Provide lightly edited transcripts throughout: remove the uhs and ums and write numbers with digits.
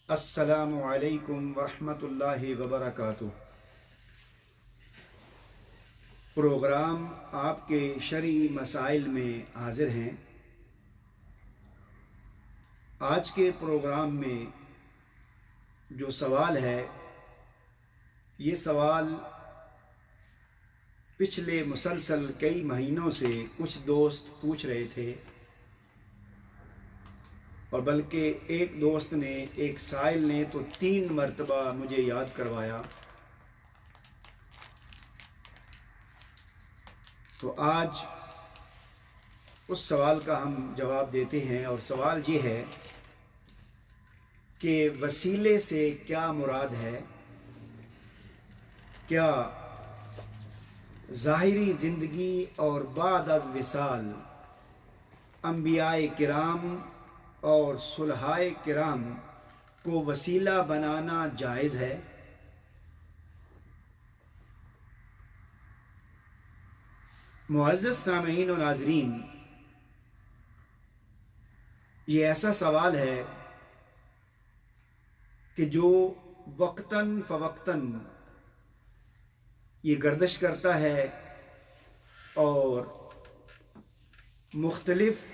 अस्सलामु अलैकुम वरहमतुल्लाहि वबरकातुह। प्रोग्राम आपके शरई मसाइल में हाजिर हैं। आज के प्रोग्राम में जो सवाल है, ये सवाल पिछले मुसलसल कई महीनों से कुछ दोस्त पूछ रहे थे, और बल्कि एक दोस्त ने, एक साइल ने तो 3 मरतबा मुझे याद करवाया। तो आज उस सवाल का हम जवाब देते हैं, और सवाल ये है कि वसीले से क्या मुराद है। क्या ज़ाहिरी ज़िंदगी और बाद अज़ विसाल अंबियाए किराम और सुलहाए किराम को वसीला बनाना जायज़ है? मुअज़्ज़ज़ सामीईन और नाज़रीन, ये ऐसा सवाल है कि जो वक्तन फ़वक्तन ये गर्दिश करता है, और मुख्तलिफ़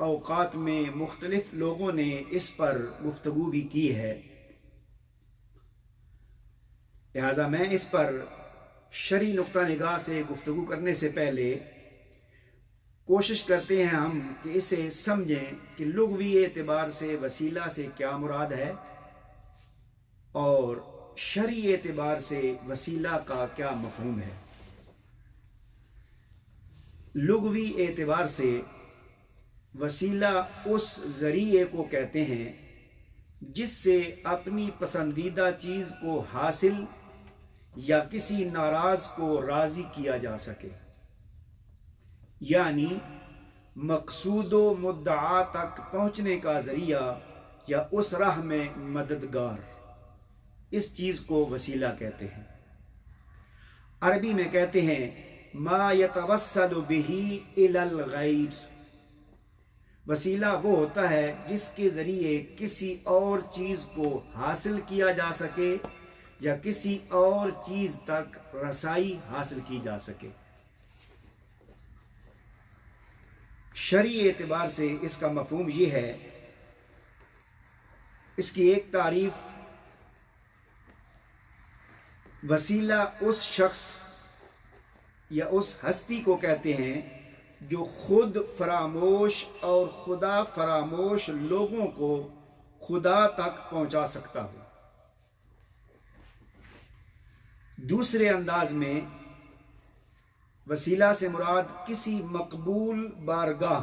औक़ात में मुख्तलिफ़ लोगों ने इस पर गुफ्तगू भी की है। लिहाजा मैं इस पर शरई नुक्ता निगाह से गुफ्तगू करने से पहले कोशिश करते हैं हम कि इसे समझें कि लुग़वी एतबार से वसीला से क्या मुराद है, और शरई एतबार से वसीला का क्या मफ़हूम है। लुग़वी एतबार से वसीला उस ज़रिए को कहते हैं जिससे अपनी पसंदीदा चीज़ को हासिल या किसी नाराज़ को राज़ी किया जा सके, यानी मकसूदो मुद्दआ तक पहुँचने का ज़रिया या उस राह में मददगार, इस चीज़ को वसीला कहते हैं। अरबी में कहते हैं मा यतवस्सलु बिही इलल गैर। वसीला वो होता है जिसके ज़रिए किसी और चीज़ को हासिल किया जा सके या किसी और चीज़ तक रसाई हासिल की जा सके। शरई एतबार से इसका मफ़हूम ये है, इसकी एक तारीफ़, वसीला उस शख्स या उस हस्ती को कहते हैं जो खुद फरामोश और खुदा फरामोश लोगों को खुदा तक पहुंचा सकता हो। दूसरे अंदाज में वसीला से मुराद किसी मकबूल बारगाह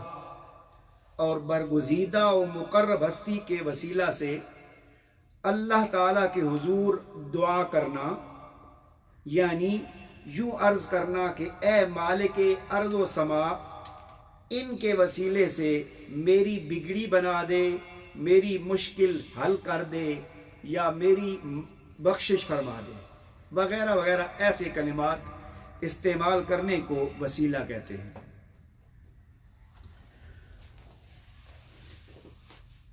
और बरगुज़ीदा और मुकर्रब हस्ती के वसीला से अल्लाह ताला के हुजूर दुआ करना, यानी यूं अर्ज़ करना कि ए मालिके अर्ज़ व समा, इनके वसीले से मेरी बिगड़ी बना दे, मेरी मुश्किल हल कर दे, या मेरी बख्शिश फरमा दे, वगैरह वगैरह ऐसे कलिमात इस्तेमाल करने को वसीला कहते हैं।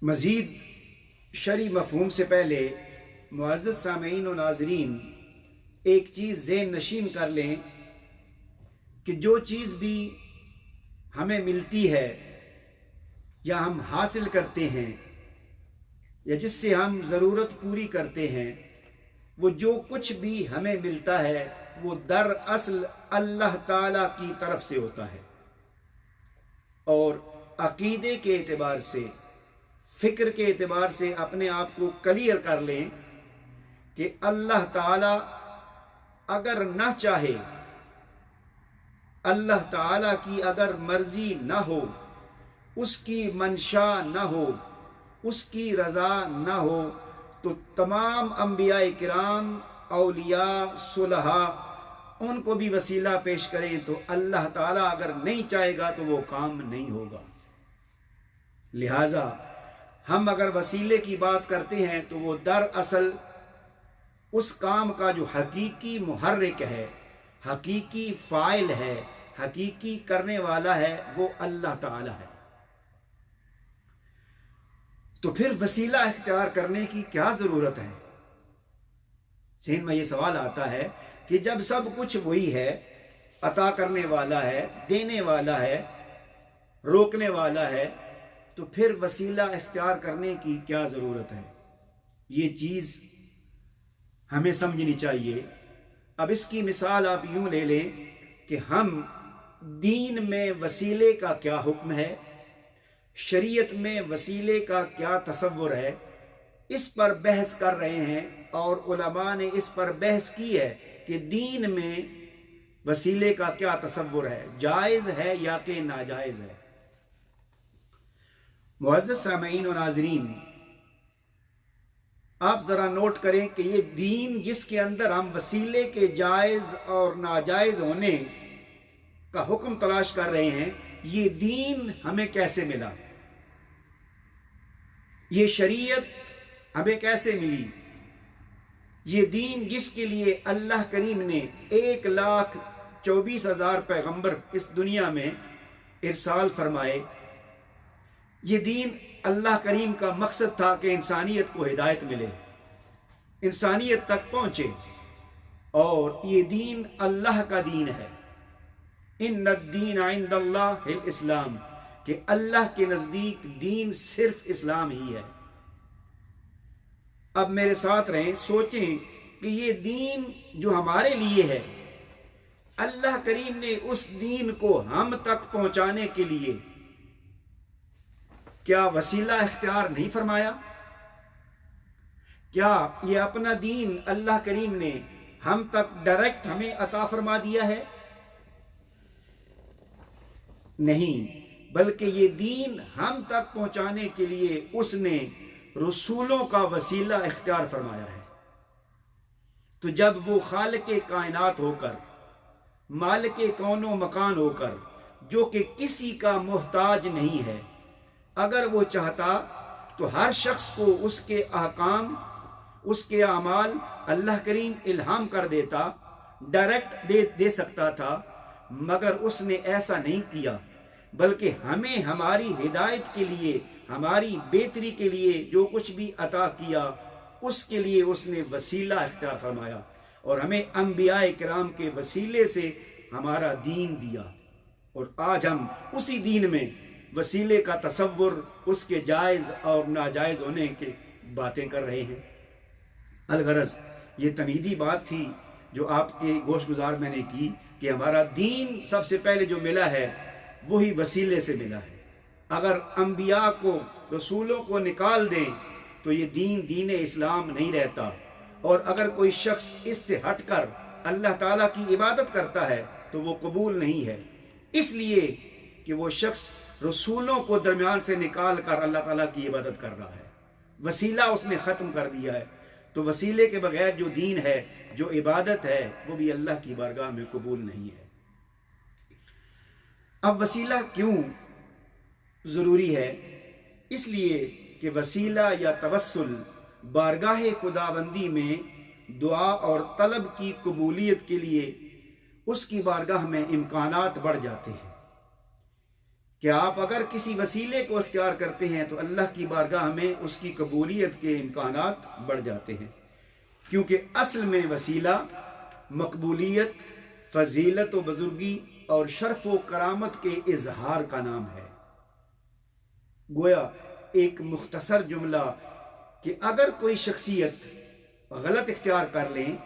मज़ीद शरई मफ़हूम से पहले मुअज़्ज़ज़ सामीईन व नाज़रीन, एक चीज़ ज़हन नशीन कर लें कि जो चीज़ भी हमें मिलती है या हम हासिल करते हैं या जिससे हम ज़रूरत पूरी करते हैं, वो जो कुछ भी हमें मिलता है वो दरअसल अल्लाह ताला की तरफ से होता है। और अक़ीदे के एतबार से, फ़िक्र के एतबार से अपने आप को क्लियर कर लें कि अल्लाह ताला अगर न चाहे, अल्लाह ताला की अगर मर्जी न हो, उसकी मंशा न हो, उसकी रज़ा न हो, तो तमाम अंबियाए किराम, औलिया, सुलहा, उनको भी वसीला पेश करें तो अल्लाह ताला अगर नहीं चाहेगा तो वो काम नहीं होगा। लिहाजा हम अगर वसीले की बात करते हैं तो वो दरअसल उस काम का जो हकीकी मुहर्रिक है, हकीकी फ़ाइल है, हकीकी करने वाला है, वो अल्लाह ताला है। तो फिर वसीला इख्तियार करने की क्या ज़रूरत है। ज़हन में ये सवाल आता है कि जब सब कुछ वही है, अता करने वाला है, देने वाला है, रोकने वाला है, तो फिर वसीला इख्तियार करने की क्या ज़रूरत है। ये चीज़ हमें समझनी चाहिए। अब इसकी मिसाल आप यूँ ले लें कि हम दीन में वसीले का क्या हुक्म है, शरीयत में वसीले का क्या तसव्वुर है, इस पर बहस कर रहे हैं। और उलमा ने इस पर बहस की है कि दीन में वसीले का क्या तसव्वुर है, जायज़ है या कि नाजायज़ है। मुअज़्ज़ज़ सामईन और नाज़रीन, आप ज़रा नोट करें कि ये दीन जिसके अंदर हम वसीले के जायज़ और नाजायज़ होने का हुक्म तलाश कर रहे हैं, ये दीन हमें कैसे मिला, ये शरीयत हमें कैसे मिली। ये दीन जिसके लिए अल्लाह करीम ने 1,24,000 पैगंबर इस दुनिया में इरसाल फरमाए, ये दीन अल्लाह करीम का मकसद था कि इंसानियत को हिदायत मिले, इंसानियत तक पहुँचे। और ये दीन अल्लाह का दीन है। इन्नद्दीन इंदल्लाहिल इस्लाम, कि अल्लाह के नज़दीक दीन सिर्फ इस्लाम ही है। अब मेरे साथ रहें, सोचें कि ये दीन जो हमारे लिए है, अल्लाह करीम ने उस दीन को हम तक पहुंचाने के लिए क्या वसीला इख्तियार नहीं फरमाया। क्या ये अपना दीन अल्लाह करीम ने हम तक डायरेक्ट हमें अता फरमा दिया है? नहीं, बल्कि ये दीन हम तक पहुंचाने के लिए उसने रसूलों का वसीला इख्तियार फरमाया है। तो जब वो खालिक़े कायनात होकर, मालिके कौनो मकान होकर, जो कि किसी का मोहताज नहीं है, अगर वो चाहता तो हर शख्स को उसके अहकाम, उसके अमाल अल्लाह करीम इल्हाम कर देता, डायरेक्ट दे सकता था। मगर उसने ऐसा नहीं किया, बल्कि हमें हमारी हिदायत के लिए, हमारी बेहतरी के लिए जो कुछ भी अता किया, उसके लिए उसने वसीला इख्तियार फरमाया और हमें अंबियाए किराम के वसीले से हमारा दीन दिया। और आज हम उसी दीन में वसीले का तसव्वुर, उसके जायज़ और नाजायज़ होने की बातें कर रहे हैं। अलगरज ये तमीदी बात थी जो आपके गोश गुजार मैंने की कि हमारा दीन सबसे पहले जो मिला है वही वसीले से मिला है। अगर अंबिया को, रसूलों को निकाल दें तो ये दीन दीन इस्लाम नहीं रहता। और अगर कोई शख्स इससे हटकर अल्लाह ताला की इबादत करता है तो वो कबूल नहीं है, इसलिए कि वो शख्स रसूलों को दरमियान से निकाल कर अल्लाह ताला की इबादत कर रहा है। वसीला उसने ख़त्म कर दिया है। तो वसीले के बगैर जो दीन है, जो इबादत है, वो भी अल्लाह की बारगाह में कबूल नहीं है। अब वसीला क्यों ज़रूरी है? इसलिए कि वसीला या तवस्सुल बारगाह खुदाबंदी में दुआ और तलब की कबूलियत के लिए उसकी बारगाह में इम्कानात बढ़ जाते हैं। कि आप अगर किसी वसीले को इख्तियार करते हैं तो अल्लाह की बारगाह में उसकी कबूलियत के इम्कानात बढ़ जाते हैं, क्योंकि असल में वसीला मकबूलियत, फजीलत व बुजुर्गी और शर्फ व करामत के इजहार का नाम है। गोया एक मुख्तसर जुमला कि अगर कोई शख्सियत गलत इख्तियार कर लें,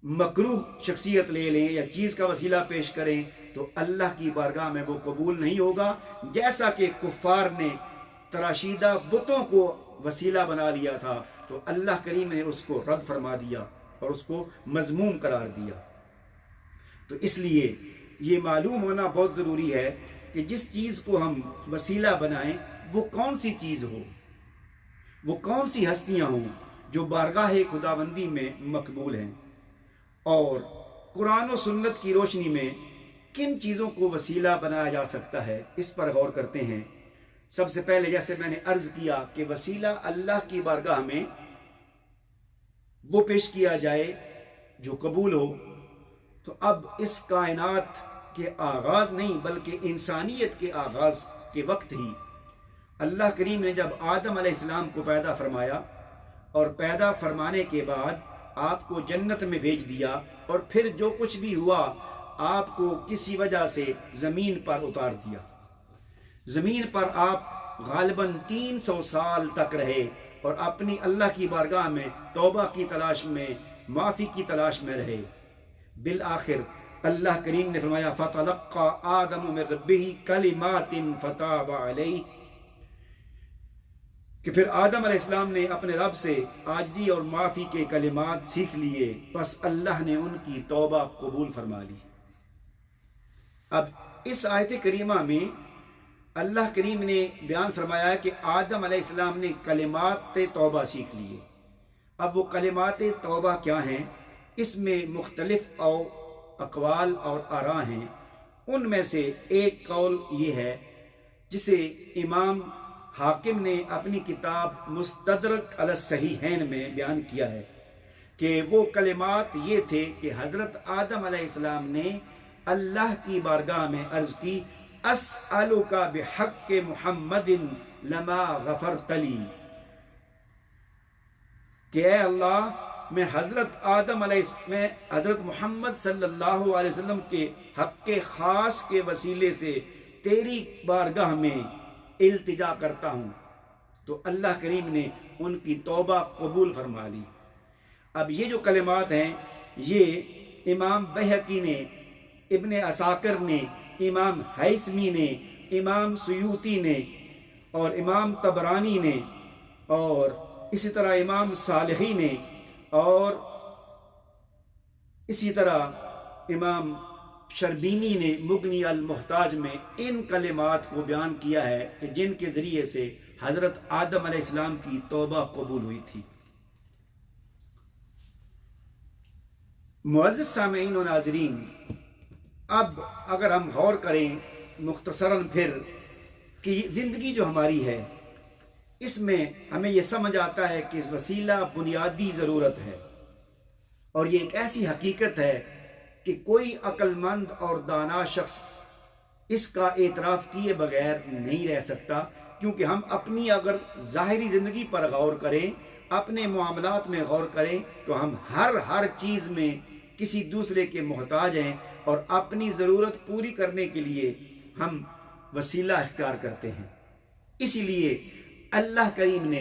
मकरूह शख्सियत ले लें या चीज़ का वसीला पेश करें, तो अल्लाह की बारगाह में वो कबूल नहीं होगा। जैसा कि कुफ्फार ने तराशीदा बुतों को वसीला बना लिया था, तो अल्लाह करीम ने उसको रद्द फरमा दिया और उसको मज़मूम करार दिया। तो इसलिए ये मालूम होना बहुत ज़रूरी है कि जिस चीज़ को हम वसीला बनाएं वो कौन सी चीज़ हो, वो कौन सी हस्तियाँ हों जो बारगाह खुदाबंदी में मकबूल हैं, और कुरान और सुन्नत की रोशनी में किन चीज़ों को वसीला बनाया जा सकता है, इस पर गौर करते हैं। सबसे पहले जैसे मैंने अर्ज़ किया कि वसीला अल्लाह की बारगाह में वो पेश किया जाए जो कबूल हो। तो अब इस कायनात के आगाज़ नहीं बल्कि इंसानियत के आगाज़ के वक्त ही اللہ کریم نے جب آدم علیہ السلام کو پیدا فرمایا اور پیدا فرمانے کے بعد آپ کو جنت میں بھیج دیا، اور پھر جو کچھ بھی ہوا آپ کو کسی وجہ سے زمین پر اتار دیا. زمین پر آپ غالباً 300 سال تک رہے اور اپنی اللہ کی بارگاہ میں توبہ کی تلاش میں، معافی کی تلاش میں رہے. بالآخر اللہ کریم نے فرمایا فَتَلَقَّى آدَمُ مِن رَبِّهِ كَلِمَاتٍ فَتَابَ عَلَيْهِ، کہ پھر آدم علیہ السلام نے اپنے رب سے عاجزی اور معافی کے کلمات سیکھ لیے، پس اللہ نے ان کی توبہ قبول فرما لی. اب اس آیت کریمہ میں اللہ کریم نے بیان فرمایا کہ آدم علیہ السلام نے کلمات توبہ سیکھ لیے. اب وہ کلمات توبہ کیا ہیں؟ اس میں مختلف اقوال اور آراء ہیں. ان میں سے ایک قول یہ ہے جسے امام حاکم نے اپنی کتاب مستدرک علی الصحیحین میں بیان کیا ہے کہ وہ کلمات یہ تھے کہ حضرت آدم علیہ السلام نے اللہ کی بارگاہ میں عرض کی اسألک بحق محمد لما غفرت لی، کہ اے اللہ میں حضرت محمد صلی اللہ علیہ وسلم کے حق خاص کے وسیلے سے تیری بارگاہ میں التجا کرتا ہوں. تو اللہ کریم نے ان کی توبہ قبول فرما لی. اب یہ جو کلمات ہیں یہ امام بہقی نے، ابن عساکر نے، امام حیثمی نے، امام سیوطی نے اور امام طبرانی نے اور اسی طرح امام صالحی نے اور اسی طرح امام شربینی نے مغنی المحتاج میں ان کلمات کو بیان کیا ہے کہ جن کے ذریعے سے حضرت آدم علیہ السلام کی توبہ قبول ہوئی تھی. معزز سامعین و ناظرین، اب اگر ہم غور کریں مختصراً پھر کہ زندگی جو ہماری ہے اس میں ہمیں یہ سمجھ آتا ہے کہ اس وسیلہ بنیادی ضرورت ہے، اور یہ ایک ایسی حقیقت ہے کہ کوئی عقل مند اور دانا شخص اس کا اعتراف کیے بغیر نہیں رہ سکتا، کیونکہ ہم اپنی اگر ظاہری زندگی پر غور کریں، اپنے معاملات میں غور کریں تو ہم ہر چیز میں کسی دوسرے کے محتاج ہیں، اور اپنی ضرورت پوری کرنے کے لیے ہم وسیلہ اختیار کرتے ہیں. اسی لیے اللہ کریم نے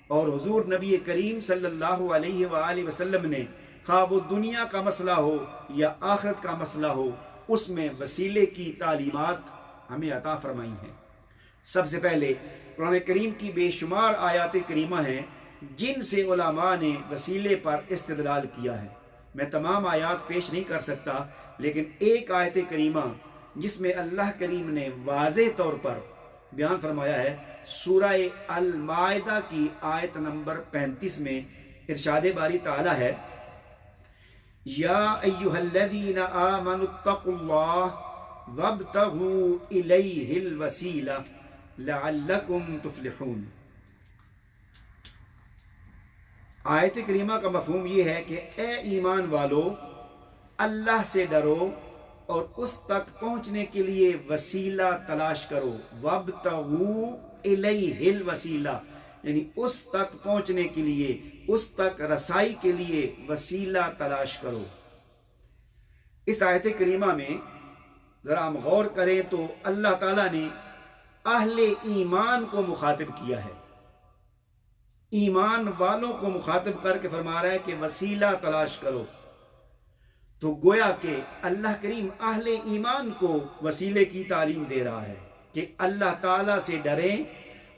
اور حضور نبی کریم صلی اللہ علیہ وآلہ وسلم نے، خواہ وہ دنیا کا مسئلہ ہو یا آخرت کا مسئلہ ہو، اس میں وسیلے کی تعلیمات ہمیں عطا فرمائی ہیں. سب سے پہلے قرآن کریم کی بے شمار آیات کریمہ ہیں جن سے علماء نے وسیلے پر استدلال کیا ہے. میں تمام آیات پیش نہیں کر سکتا، لیکن ایک آیت کریمہ جس میں اللہ کریم نے واضح طور پر بیان فرمایا ہے، سورہ المائدہ کی آیت نمبر 35 میں ارشاد باری تعالی ہے یا ایہا الذین آمنوا اتقوا اللہ وابتغوا الیہ الوسیلہ لعلکم تفلحون. آیت کریمہ کا مفہوم یہ ہے کہ اے ایمان والو، اللہ سے ڈرو اور اس تک پہنچنے کے لیے وسیلہ تلاش کرو. وابتغوا الیہ الوسیلہ، یعنی اس تک پہنچنے کے لیے، اس تک رسائی کے لیے وسیلہ تلاش کرو. اس آیت کریمہ میں ذرا ہم غور کریں تو اللہ تعالیٰ نے اہل ایمان کو مخاطب کیا ہے، ایمان والوں کو مخاطب کر کے فرما رہا ہے کہ وسیلہ تلاش کرو. تو گویا کہ اللہ کریم اہل ایمان کو وسیلے کی تعلیم دے رہا ہے کہ اللہ تعالیٰ سے ڈریں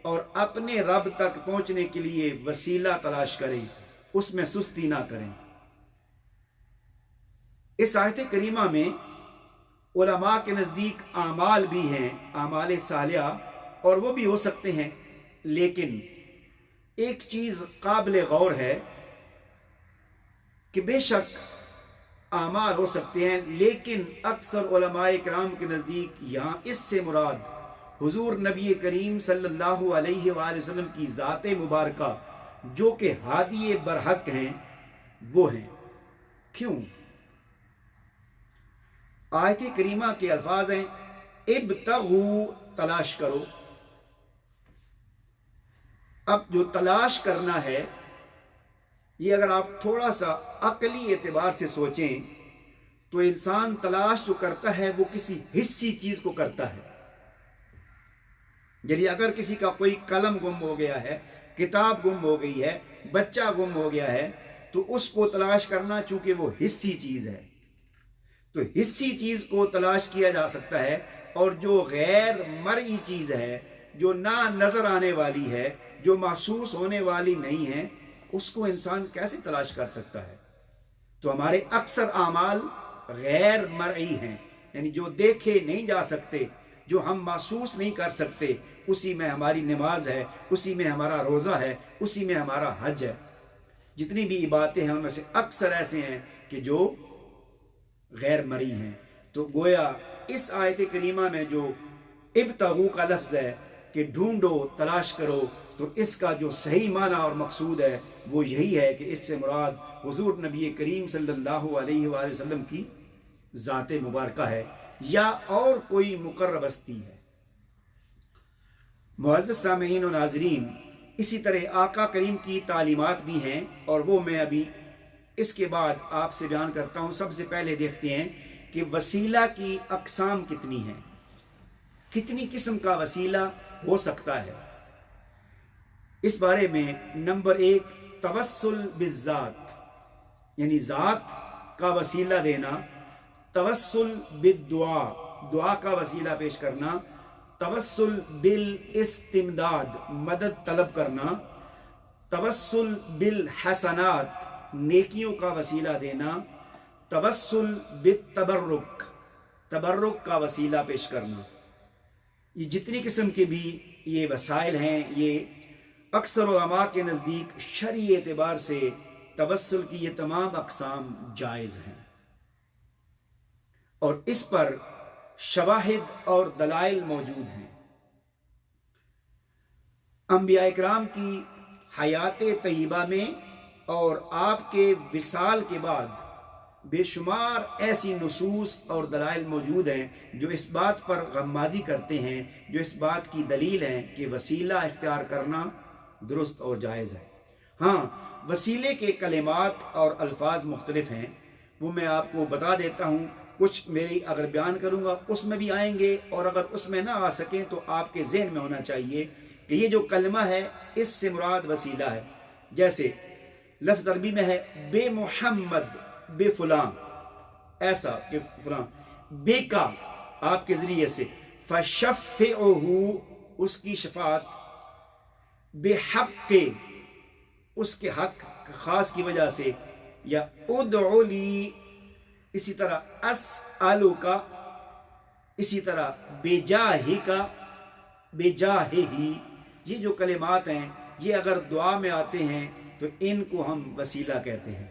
اور اپنے رب تک پہنچنے کے لیے وسیلہ تلاش کریں، اس میں سستی نہ کریں. اس آیت کریمہ میں علماء کے نزدیک اعمال بھی ہیں، اعمال صالحہ، اور وہ بھی ہو سکتے ہیں، لیکن ایک چیز قابل غور ہے کہ بے شک اعمال ہو سکتے ہیں، لیکن اکثر علماء کرام کے نزدیک یہاں اس سے مراد حضور نبی کریم صلی اللہ علیہ وآلہ وسلم کی ذات مبارکہ جو کہ ہادی برحق ہیں وہ ہیں. کیوں؟ آیت کریمہ کے الفاظ ہیں ابتغوا، تلاش کرو. اب جو تلاش کرنا ہے، یہ اگر آپ تھوڑا سا عقلی اعتبار سے سوچیں تو انسان تلاش جو کرتا ہے وہ کسی حسی چیز کو کرتا ہے. یعنی اگر کسی کا کوئی قلم گم ہو گیا ہے، کتاب گم ہو گئی ہے، بچہ گم ہو گیا ہے، تو اس کو تلاش کرنا چونکہ وہ حسی چیز ہے تو حسی چیز کو تلاش کیا جا سکتا ہے. اور جو غیر مرئی چیز ہے، جو نہ نظر آنے والی ہے، جو محسوس ہونے والی نہیں ہے، اس کو انسان کیسے تلاش کر سکتا ہے؟ تو ہمارے اکثر اعمال غیر مرئی ہیں، یعنی جو دیکھے نہیں جا سکتے، جو ہم محسوس نہیں کر سکتے. اسی میں ہماری نماز ہے، اسی میں ہمارا روزہ ہے، اسی میں ہمارا حج ہے. جتنی بھی عبادتیں ہیں ان میں سے اکثر ایسے ہیں کہ جو غیر مرئی ہیں. تو گویا اس آیت کریمہ میں جو ابتغوا کا لفظ ہے کہ ڈھونڈو، تلاش کرو، تو اس کا جو صحیح معنی اور مقصود ہے وہ یہی ہے کہ اس سے مراد حضور نبی کریم صلی اللہ علیہ وآلہ وسلم کی ذات مبارکہ ہے یا اور کوئی مقرب ہستی ہے. معزز سامعین و ناظرین، اسی طرح آقا کریم کی تعلیمات بھی ہیں اور وہ میں ابھی اس کے بعد آپ سے بیان کرتا ہوں. سب سے پہلے دیکھتے ہیں کہ وسیلہ کی اقسام کتنی ہیں، کتنی قسم کا وسیلہ ہو سکتا ہے. اس بارے میں نمبر 1 توسل بالذات، یعنی ذات کا وسیلہ دینا. توسل بالدعا، دعا کا وسیلہ پیش کرنا. توسل بالاستمداد، مدد طلب کرنا. توسل بالحسنات، نیکیوں کا وسیلہ دینا. توسل بالتبرک، تبرک کا وسیلہ پیش کرنا. یہ جتنی قسم کے بھی یہ وسائل ہیں، یہ اکثر علماء کے نزدیک شرعی اعتبار سے توسل کی یہ تمام اقسام جائز ہیں اور اس پر شواہد اور دلائل موجود ہیں. انبیاء اکرام کی حیات طیبہ میں اور آپ کے وصال کے بعد بے شمار ایسی نصوص اور دلائل موجود ہیں جو اس بات پر غمازی کرتے ہیں، جو اس بات کی دلیل ہیں کہ وسیلہ اختیار کرنا درست اور جائز ہے. ہاں، وسیلے کے کلمات اور الفاظ مختلف ہیں، وہ میں آپ کو بتا دیتا ہوں. کچھ میری اگر بیان کروں گا اس میں بھی آئیں گے، اور اگر اس میں نہ آ سکیں تو آپ کے ذہن میں ہونا چاہیے کہ یہ جو کلمہ ہے اس سے مراد وسیلہ ہے. جیسے لفظ عربی میں ہے بے محمد، بے فلاں، ایسا کہ فلاں. بے کا آپ کے ذریعے سے، فشفعہ اس کی شفاعت، بے حق کے اس کے حق خاص کی وجہ سے، یا ادعو لی، اسی طرح اسألو کا، اسی طرح بے جاہی کا، بے جاہی ہی. یہ جو کلمات ہیں یہ اگر دعا میں آتے ہیں تو ان کو ہم وسیلہ کہتے ہیں.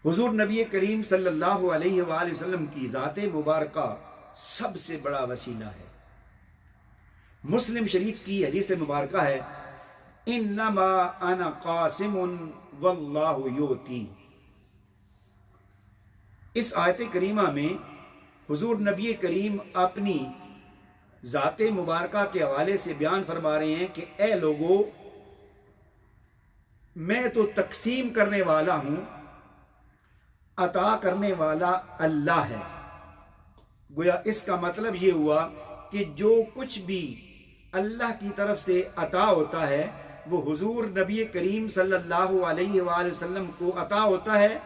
حضور نبی کریم صلی اللہ علیہ وآلہ وسلم کی ذات مبارکہ سب سے بڑا وسیلہ ہے. مسلم شریف کی حدیث مبارکہ ہے انما انا قاسم واللہ یؤتی. اس آیت کریمہ میں حضور نبی کریم اپنی ذات مبارکہ کے حوالے سے بیان فرما رہے ہیں کہ اے لوگو، میں تو تقسیم کرنے والا ہوں، عطا کرنے والا اللہ ہے. گویا اس کا مطلب یہ ہوا کہ جو کچھ بھی اللہ کی طرف سے عطا ہوتا ہے وہ حضور نبی کریم صلی اللہ علیہ وآلہ وسلم کو عطا ہوتا ہے،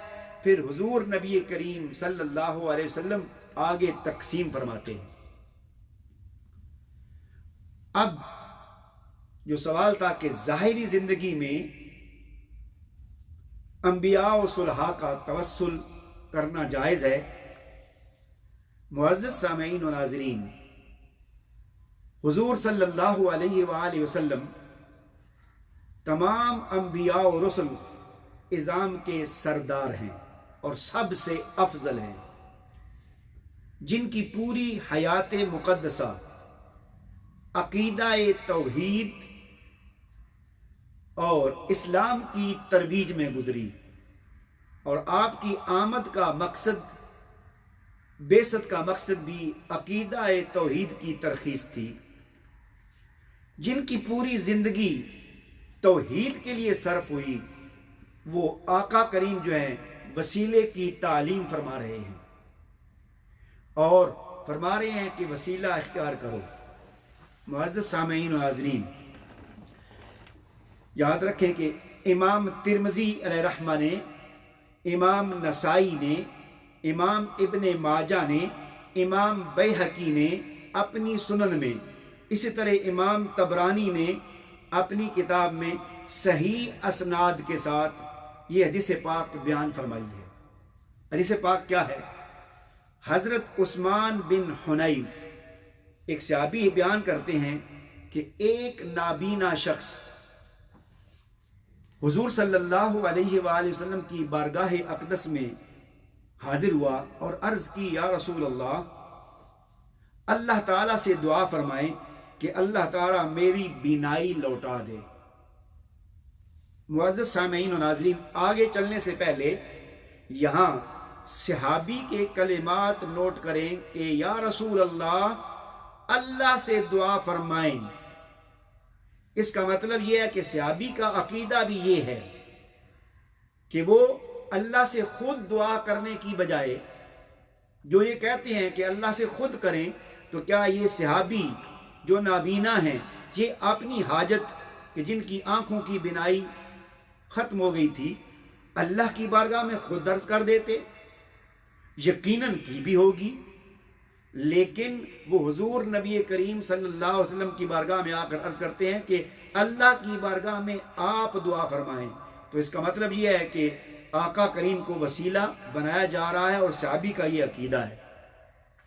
پھر حضور نبی کریم صلی اللہ علیہ وسلم آگے تقسیم فرماتے ہیں. اب جو سوال تھا کہ ظاہری زندگی میں انبیاء و صلحاء کا توسل کرنا جائز ہے. معزز سامعین و ناظرین، حضور صلی اللہ علیہ وآلہ وسلم تمام انبیاء و رسل اعظام کے سردار ہیں اور سب سے افضل ہیں، جن کی پوری حیات مقدسہ عقیدہ توحید اور اسلام کی ترویج میں گزری، اور آپ کی آمد کا مقصد، بعثت کا مقصد بھی عقیدہ توحید کی ترخیص تھی. جن کی پوری زندگی توحید کے لیے صرف ہوئی، وہ آقا کریم جو ہیں وسیلے کی تعلیم فرما رہے ہیں اور فرما رہے ہیں کہ وسیلہ اختیار کرو۔ معزز سامعین و ناظرین، یاد رکھیں کہ امام ترمذی علیہ رحمہ نے، امام نسائی نے، امام ابن ماجہ نے، امام بیہقی نے اپنی سنن میں، اسی طرح امام طبرانی نے اپنی کتاب میں صحیح اسناد کے ساتھ یہ حدیث پاک بیان فرمائی ہے۔ حدیث پاک کیا ہے؟ حضرت عثمان بن حنیف ایک صحابی بیان کرتے ہیں کہ ایک نابینا شخص حضور صلی اللہ علیہ وآلہ وسلم کی بارگاہ اقدس میں حاضر ہوا اور عرض کی، یا رسول اللہ، اللہ تعالیٰ سے دعا فرمائیں کہ اللہ تعالیٰ میری بینائی لوٹا دے۔ معزز سامعین و ناظرین، آگے چلنے سے پہلے یہاں صحابی کے کلمات نوٹ کریں کہ یا رسول اللہ، اللہ سے دعا فرمائیں۔ اس کا مطلب یہ ہے کہ صحابی کا عقیدہ بھی یہ ہے کہ وہ اللہ سے خود دعا کرنے کی بجائے جو یہ کہتے ہیں کہ اللہ سے خود کریں، تو کیا یہ صحابی جو نابینا ہیں یہ اپنی حاجت کہ جن کی آنکھوں کی بینائی ختم ہو گئی تھی اللہ کی بارگاہ میں خود عرض کر دیتے؟ یقیناً کی بھی ہوگی، لیکن وہ حضور نبی کریم صلی اللہ علیہ وسلم کی بارگاہ میں آ کر عرض کرتے ہیں کہ اللہ کی بارگاہ میں آپ دعا فرمائیں۔ تو اس کا مطلب یہ ہے کہ آقا کریم کو وسیلہ بنایا جا رہا ہے اور صحابی کا یہ عقیدہ ہے۔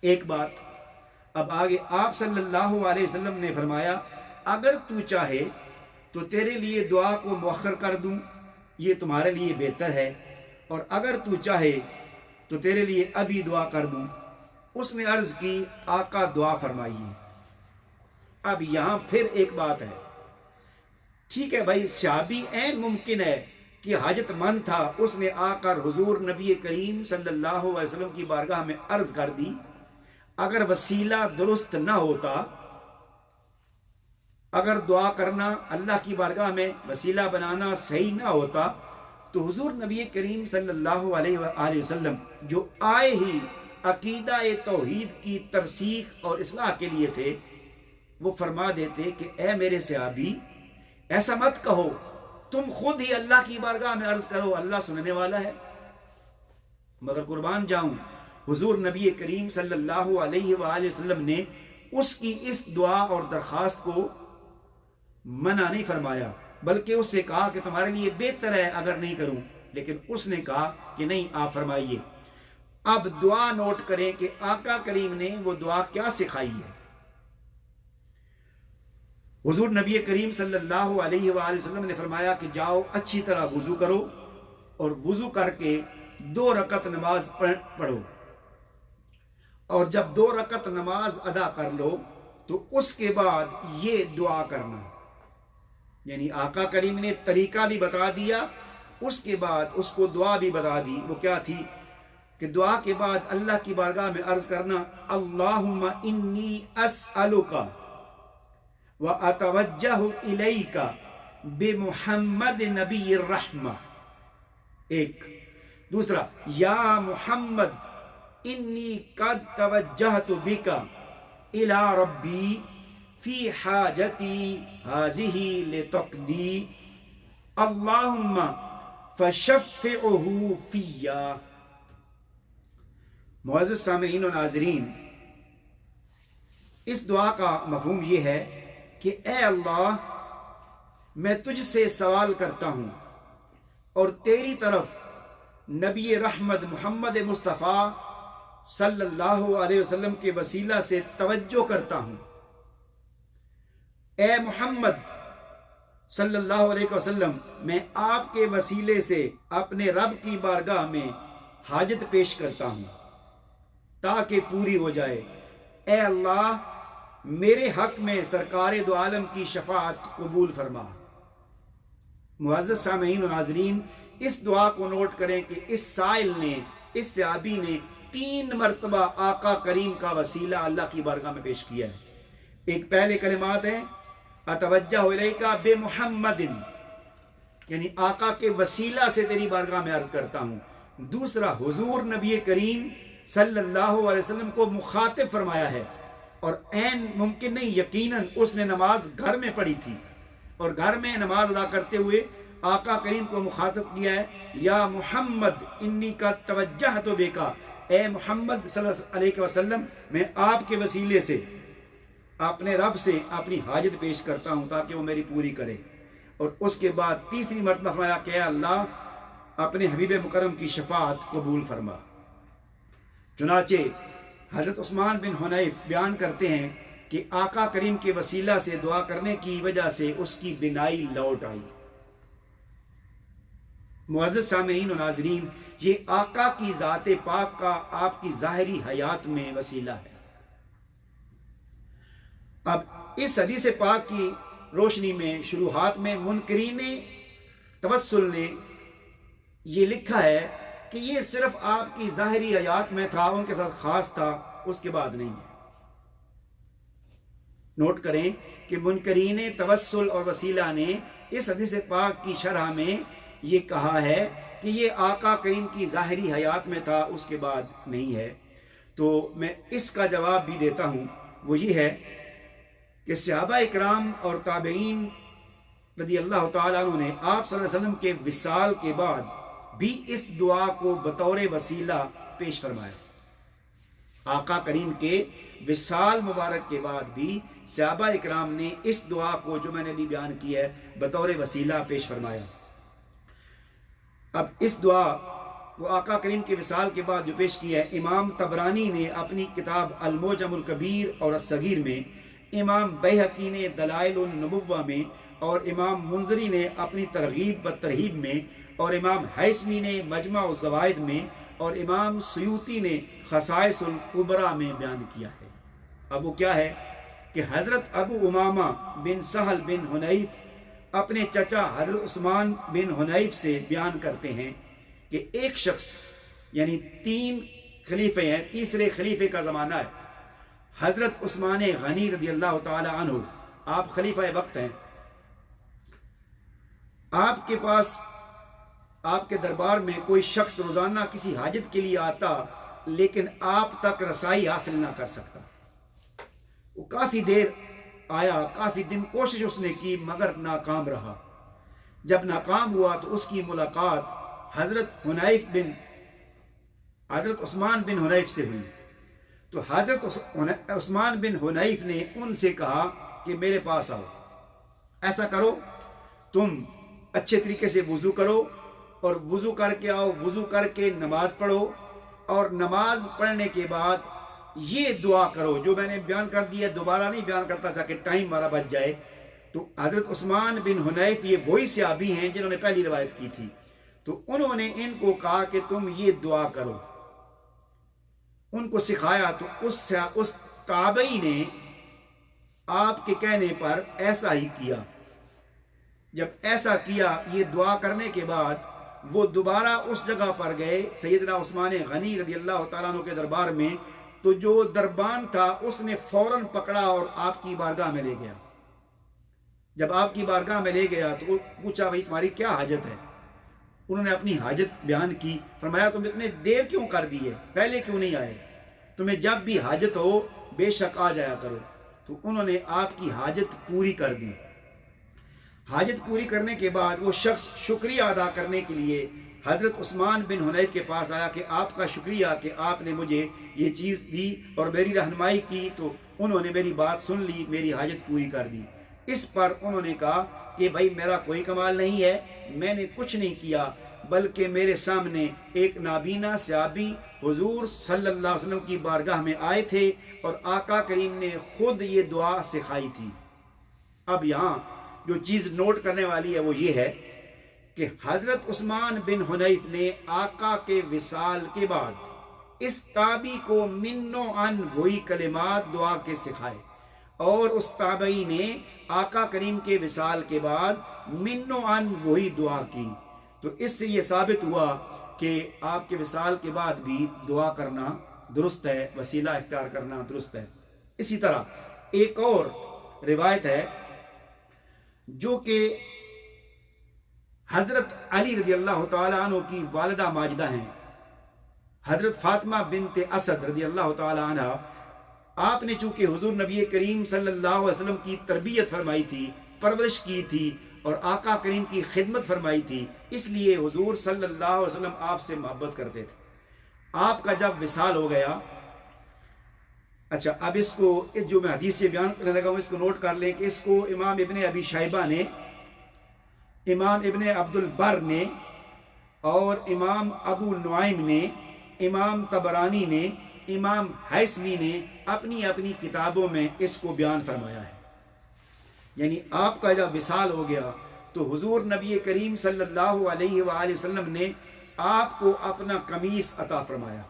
ایک بات اب آگے آپ صلی اللہ علیہ وسلم نے فرمایا، اگر تو چاہے تو تیرے لیے دعا کو مؤخر کر دوں، یہ تمہارے لیے بہتر ہے، اور اگر تو چاہے تو تیرے لیے ابھی دعا کر دوں۔ اس نے عرض کی، آقا دعا فرمائیے۔ اب یہاں پھر ایک بات ہے، ٹھیک ہے بھائی، صحابی عین ممکن ہے کہ حاجت مند تھا، اس نے آ کر حضور نبی کریم صلی اللہ علیہ وسلم کی بارگاہ میں عرض کر دی۔ اگر وسیلہ درست نہ ہوتا، اگر دعا کرنا اللہ کی بارگاہ میں وسیلہ بنانا صحیح نہ ہوتا، تو حضور نبی کریم صلی اللہ علیہ وآلہ وسلم جو آئے ہی عقیدہ توحید کی ترسیخ اور اصلاح کے لیے تھے، وہ فرما دیتے کہ اے میرے صحابی، ایسا مت کہو، تم خود ہی اللہ کی بارگاہ میں عرض کرو، اللہ سننے والا ہے۔ مگر قربان جاؤں، حضور نبی کریم صلی اللہ علیہ وآلہ وسلم نے اس کی اس دعا اور درخواست کو منع نہیں فرمایا، بلکہ اس سے کہا کہ تمہارے لیے بہتر ہے اگر نہیں کروں، لیکن اس نے کہا کہ نہیں، آپ فرمائیے۔ اب دعا نوٹ کریں کہ آقا کریم نے وہ دعا کیا سکھائی ہے۔ حضور نبی کریم صلی اللہ علیہ وآلہ وسلم نے فرمایا کہ جاؤ اچھی طرح وضو کرو اور وضو کر کے 2 رکعت نماز پڑھو، اور جب 2 رکعت نماز ادا کر لو تو اس کے بعد یہ دعا کرنا، یعنی آقا کریم نے طریقہ بھی بتا دیا، اس کے بعد اس کو دعا بھی بتا دی۔ وہ کیا تھی کہ دعا کے بعد اللہ کی بارگاہ میں عرض کرنا، اللہم انی اسألک واتوجہ الیک بمحمد نبی الرحمہ۔ ایک دوسرا، یا محمد انی قد توجہت بک الی ربی فی حاجتی ہذہ لتقضی اللہم فشفعہ فیہ۔ معزز سامعین و ناظرین، اس دعا کا مفہوم یہ ہے کہ اے اللہ، میں تجھ سے سوال کرتا ہوں اور تیری طرف نبی رحمت محمد مصطفیٰ صلی اللہ علیہ وسلم کے وسیلہ سے توجہ کرتا ہوں۔ اے محمد صلی اللہ علیہ وسلم، میں آپ کے وسیلے سے اپنے رب کی بارگاہ میں حاجت پیش کرتا ہوں تاکہ پوری ہو جائے۔ اے اللہ، میرے حق میں سرکار دو عالم کی شفاعت قبول فرما۔ معزز سامعین و ناظرین، اس دعا کو نوٹ کریں کہ اس سائل نے، اس صحابی نے 3 مرتبہ آقا کریم کا وسیلہ اللہ کی بارگاہ میں پیش کیا ہے۔ ایک پہلے کلمات ہیں، अतवज्जह इलैका बे मुहम्मदिन, यानी आका के वसीला से तेरी बारगाह में अर्ज करता हूँ। दूसरा, हुजूर नबी करीम सल्लल्लाहु अलैहि वसल्लम को मुखातिब फरमाया है, और ऐन मुमकिन नहीं, यकीनन उसने नमाज घर में पढ़ी थी और घर में नमाज अदा करते हुए आका करीम को मुखातिब किया है, या मुहम्मद इन्नी का तवज्जह तो बेका, ए मुहम्मद सल्लल्लाहु अलैहि वसल्लम मैं आपके वसीले से अपने रब से अपनी हाजत पेश करता हूँ ताकि वो मेरी पूरी करे। और उसके बाद तीसरी मरतबा फरमाया कि अल्लाह अपने हबीब मुकरम की शफाअत कबूल फरमा। चुनाचे हज़रत उस्मान बिन हुनैफ बयान करते हैं कि आका करीम के वसीला से दुआ करने की वजह से उसकी बिनाई लौट आई। मुअज़्ज़ज़ सामीईन और नाज़रीन, ये आका की ज़ात पाक का आपकी ज़ाहिरी हयात में वसीला है। अब इस हदीस पाक की रोशनी में शुरुआत में मुनकरीन तवस्सुल ने ये लिखा है कि ये सिर्फ आपकी ज़ाहिरी हयात में था, उनके साथ ख़ास था, उसके बाद नहीं है। नोट करें कि मुनकरीन तवस्सुल और वसीला ने इस हदीस पाक की शरह में ये कहा है कि ये आका करीम की ज़ाहिरी हयात में था, उसके बाद नहीं है। तो मैं इसका जवाब भी देता हूँ, वो ये है कि सहाबा इकराम और ताबईन रज़ी अल्लाह तआला अन्हुम ने आप सल्लल्लाहु अलैहि वसल्लम के विसाल के बाद भी इस दुआ को बतौर वसीला पेश फरमाया। आका करीम के विसाल मुबारक के बाद भी सहाबा इकराम ने इस दुआ को, जो मैंने भी बयान किया है, बतौर वसीला पेश फरमाया। अब इस दुआ को आका करीम के विसाल के बाद जो पेश किया है, इमाम तबरानी ने अपनी किताब अल-मुअजमुल कबीर और अस-सगीर में, इमाम बैहकी ने दलाइलुन नबुव्वा में, और इमाम मुंज़री ने अपनी तरगीब व तरहीब में, और इमाम हैसमी ने मजमा उज़ ज़वाइद में, और इमाम सुयूती ने खसाइसुल कुबरा में बयान किया है। अब वो क्या है कि हज़रत अबू उमामा बिन सहल बिन हुनैफ अपने चचा हज़रत उस्मान बिन हुनैफ से बयान करते हैं कि एक शख्स, यानी 3 खलीफे हैं, तीसरे खलीफे का ज़माना है, हज़रत उस्मान गनी रज़ी अल्लाह तआला अन्हु, आप खलीफा वक्त हैं, आपके पास, आपके दरबार में कोई शख्स रोज़ाना किसी हाजत के लिए आता, लेकिन आप तक रसाई हासिल ना कर सकता। वो काफ़ी देर आया, काफ़ी दिन कोशिश उसने की, मगर नाकाम रहा। जब नाकाम हुआ तो उसकी मुलाकात हज़रत उस्मान बिन हुनैफ से हुई। तो हज़रत उस्मान बिन हुनैफ ने उनसे कहा कि मेरे पास आओ, ऐसा करो, तुम अच्छे तरीके से वुज़ू करो और वुज़ू करके आओ, वुज़ू करके नमाज पढ़ो, और नमाज पढ़ने के बाद ये दुआ करो जो मैंने बयान कर दिया, दोबारा नहीं बयान करता ताकि टाइम हमारा बच जाए। तो हज़रत उस्मान बिन हुनैफ ये वही सहाबी हैं जिन्होंने पहली रिवायत की थी। तो उन्होंने इनको कहा कि तुम ये दुआ करो, उनको सिखाया। तो उस ताबई ने आपके कहने पर ऐसा ही किया। जब ऐसा किया, ये दुआ करने के बाद वो दोबारा उस जगह पर गए सैयदना उस्मान गनी रज़ी अल्लाह तआला अन्हु के दरबार में। तो जो दरबान था उसने फौरन पकड़ा और आपकी बारगाह में ले गया। जब आपकी बारगाह में ले गया तो पूछा, भाई तुम्हारी क्या हाजत है? उन्होंने अपनी हाजत बयान की। फरमाया, तुम इतने देर क्यों कर दी है, पहले क्यों नहीं आए? तुम्हें जब भी हाजत हो बेशक आ जाया करो। तो उन्होंने आपकी हाजत पूरी कर दी। हाजत पूरी करने के बाद वो शख्स शुक्रिया अदा करने के लिए हज़रत उस्मान बिन हुनैफ के पास आया कि आपका शुक्रिया कि आपने मुझे ये चीज़ दी और मेरी रहनुमाई की। तो उन्होंने मेरी बात सुन ली, मेरी हाजत पूरी कर दी। इस पर उन्होंने कहा कि भाई मेरा कोई कमाल नहीं है, मैंने कुछ नहीं किया, बल्कि मेरे सामने एक नाबीना सहाबी हुजूर सल्लल्लाहु अलैहि वसल्लम की बारगाह में आए थे और आका करीम ने खुद ये दुआ सिखाई थी। अब यहाँ जो चीज़ नोट करने वाली है वो ये है कि हज़रत उस्मान बिन हुनैफ ने आका के विसाल के बाद इस ताबी को मिन्नो अन वही कलिमात दुआ के सिखाए, और उस ताबई ने आका करीम के विसाल के बाद मिन्नो अन वही दुआ की। तो इससे ये साबित हुआ कि आपके विसाल के बाद भी दुआ करना दुरुस्त है, वसीला इख्तियार करना दुरुस्त है। इसी तरह एक और रिवायत है جو کہ حضرت علی رضی اللہ تعالیٰ عنہ کی والدہ ماجدہ ہیں، حضرت فاطمہ بنت اسد رضی اللہ تعالیٰ عنہ، آپ نے چونکہ حضور نبی کریم صلی اللہ علیہ وسلم کی تربیت فرمائی تھی، پرورش کی تھی اور آقا کریم کی خدمت فرمائی تھی، اس لیے حضور صلی اللہ علیہ وسلم آپ سے محبت کرتے تھے۔ آپ کا جب وصال ہو گیا، اچھا اب اس کو جو میں حدیث سے بیان کرنے لگا ہوں اس کو نوٹ کر لیں کہ اس کو امام ابن ابی شیبہ نے، امام ابن عبد البر نے اور امام ابو نعیم نے، امام طبرانی نے، امام حیثمی نے اپنی اپنی کتابوں میں اس کو بیان فرمایا ہے۔ یعنی آپ کا جب وصال ہو گیا تو حضور نبی کریم صلی اللہ علیہ وآلہ وسلم نے آپ کو اپنا قمیص عطا فرمایا،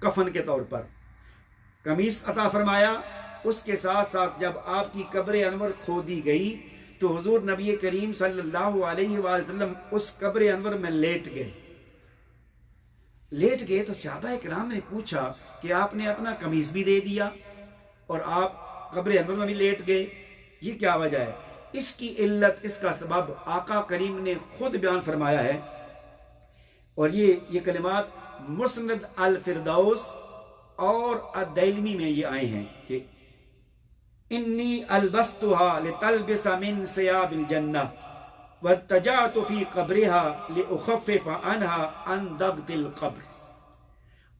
کفن کے طور پر قمیص عطا فرمایا۔ اس کے ساتھ ساتھ جب آپ کی قبر انور کھودی گئی تو حضور نبی کریم صلی اللہ علیہ وآلہ وسلم اس قبر انور میں لیٹ گئے تو صحابہ کرام نے پوچھا کہ آپ نے اپنا قمیص بھی دے دیا اور آپ قبر انور میں بھی لیٹ گئے، یہ کیا وجہ ہے؟ اس کی علت، اس کا سبب آقا کریم نے خود بیان فرمایا ہے، اور یہ کلمات مسند الفردوس اور الدیلمی میں یہ آئے ہیں کہ انی البستها لتلبس من ثياب الجنہ واتجعت في قبرها لأخفف عنها عن ضغط القبر۔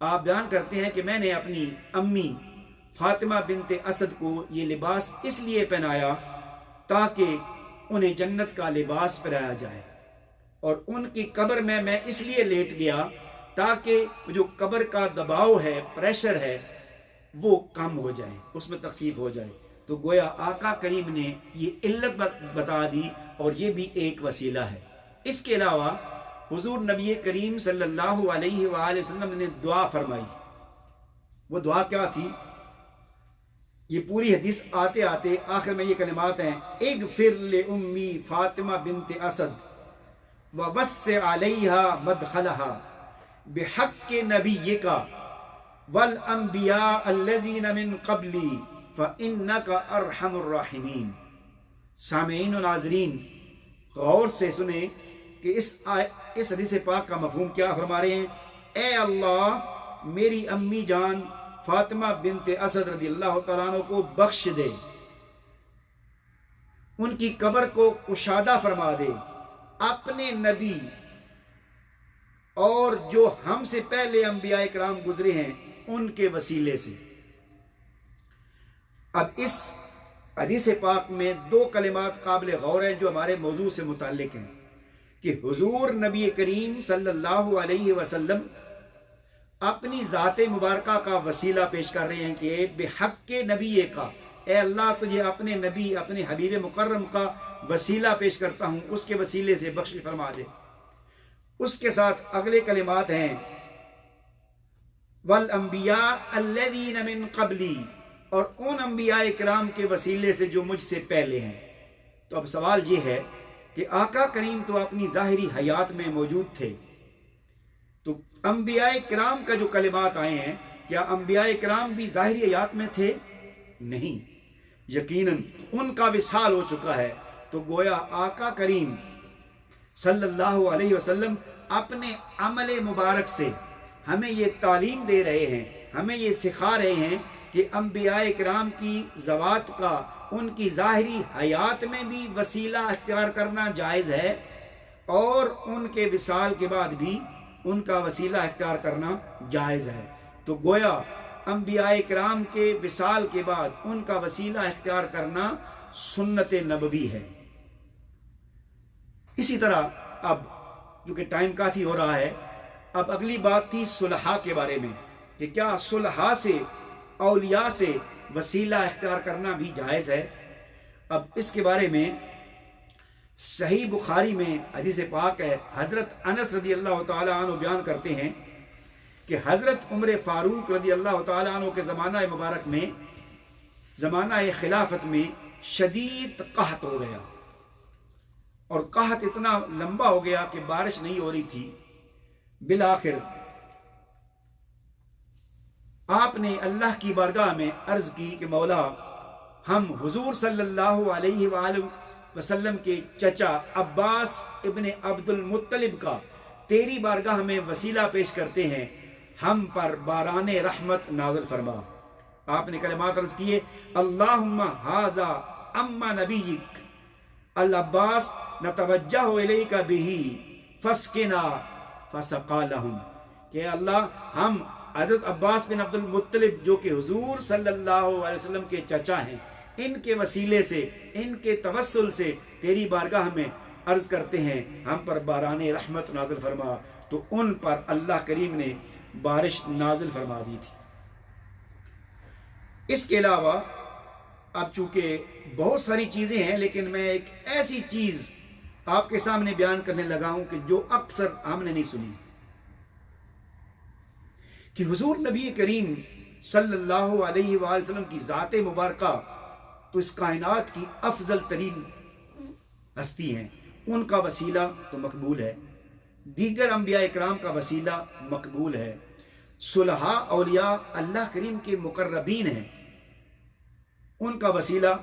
آپ بیان کرتے ہیں کہ میں نے اپنی امی فاطمہ بنت اسد کو یہ لباس اس لیے پہنایا تاکہ انہیں جنت کا لباس پہنایا جائے، اور ان کی قبر میں اس لیے لیٹ گیا تاکہ جو قبر کا دباؤ ہے، پریشر ہے، وہ کم ہو جائے، اس میں تخفیف ہو جائے۔ تو گویا آقا کریم نے یہ علت بتا دی اور یہ بھی ایک وسیلہ ہے۔ اس کے علاوہ حضور نبی کریم صلی اللہ علیہ وآلہ وسلم نے دعا فرمائی۔ وہ دعا کیا تھی؟ یہ پوری حدیث آتے آتے آخر میں یہ کلمات ہیں: اغفر لأمی فاطمہ بنت اسد ووسع علیہا مدخلہا بحق نبیک والانبیاء الذین من قبلی فإنک ارحم الراحمین۔ سامعین و ناظرین غور سے سنیں کہ اس حدیث پاک کا مفہوم کیا فرما رہے ہیں۔ اے اللہ میری امی جان فاطمہ بنت اسد رضی اللہ تعالیٰ عنہ کو بخش دے، ان کی قبر کو کشادہ فرما دے، اپنے نبی اور جو ہم سے پہلے انبیاء کرام گزرے ہیں ان کے وسیلے سے۔ اب اس حدیث پاک میں دو کلمات قابل غور ہیں جو ہمارے موضوع سے متعلق ہیں کہ حضور نبی کریم صلی اللہ علیہ وسلم اپنی ذات مبارکہ کا وسیلہ پیش کر رہے ہیں کہ بحق نبی کا، اے اللہ تجھے اپنے نبی، اپنے حبیب مکرم کا وسیلہ پیش کرتا ہوں، اس کے وسیلے سے بخش فرما دے۔ اس کے ساتھ اگلے کلمات ہیں والانبیاء الذین من قبلی، اور ان انبیاء کرام کے وسیلے سے جو مجھ سے پہلے ہیں۔ تو اب سوال یہ ہے کہ آقا کریم تو اپنی ظاہری حیات میں موجود تھے، تو انبیاء کرام کا جو کلمات آئے ہیں کیا انبیاء کرام بھی ظاہری حیات میں تھے؟ نہیں، یقیناً ان کا وصال ہو چکا ہے۔ تو گویا آقا کریم صلی اللہ علیہ وسلم اپنے عمل مبارک سے ہمیں یہ تعلیم دے رہے ہیں، ہمیں یہ سکھا رہے ہیں کہ انبیاء کرام کی ذوات کا ان کی ظاہری حیات میں بھی وسیلہ اختیار کرنا جائز ہے، اور ان کے وصال کے بعد بھی ان کا وسیلہ اختیار کرنا جائز ہے۔ تو گویا انبیاء کرام کے وصال کے بعد ان کا وسیلہ اختیار کرنا سنت نبوی ہے۔ اسی طرح اب چونکہ ٹائم کافی ہو رہا ہے، اب اگلی بات تھی صلحاء کے بارے میں کہ کیا صلحاء سے، اولیاء سے وسیلہ اختیار کرنا بھی جائز ہے۔ اب اس کے بارے میں صحیح بخاری میں حدیث پاک ہے، حضرت انس رضی اللہ تعالیٰ عنہ بیان کرتے ہیں کہ حضرت عمر فاروق رضی اللہ تعالیٰ عنہ کے زمانہ مبارک میں، زمانہ خلافت میں شدید قحط ہو گیا، اور قحط اتنا لمبا ہو گیا کہ بارش نہیں ہو رہی تھی۔ بالآخر آپ نے اللہ کی بارگاہ میں عرض کی کہ مولا، ہم حضور صلی اللہ علیہ وآلہ वसल्लम के चचा अब्बास इब्न अब्दुल मुत्तलिब का तेरी बारगाह में वसीला पेश करते हैं, हम पर बारान रहमत नाज़िल फरमा। आपने कलिमात अर्ज़ किए, अल्लाहुम्मा हाज़ा अम्मा नबीक अल अब्बास नतवज्जहु इलैका बिही फस्किना फसक़ा लहुम, कि अल्लाह हम हज़रत अब्बास बिन अब्दुल मुत्तलिब जो कि हुज़ूर सल्लल्लाहु अलैहि वसल्लम के चचा हैं, इनके वसीले से, इनके तवस्सुल से तेरी बारगाह में अर्ज करते हैं, हम पर बारान रहमत नाज़िल फरमा। तो उन पर अल्लाह करीम ने बारिश नाज़िल फरमा दी थी। इसके अलावा अब चूंकि बहुत सारी चीज़ें हैं, लेकिन मैं एक ऐसी चीज़ आपके सामने बयान करने लगा हूं कि जो अक्सर हमने नहीं सुनी, कि हुजूर नबी करीम सल्लल्लाहु अलैहि वसल्लम की ज़ात मुबारका तो इस कायनात की अफजल तरीन हस्ती हैं, उनका वसीला तो मकबूल है, दीगर अंबिया इकराम का वसीला मकबूल है, सुलहा औलिया अल्लाह करीम के मुकर्रबीन हैं, उनका वसीला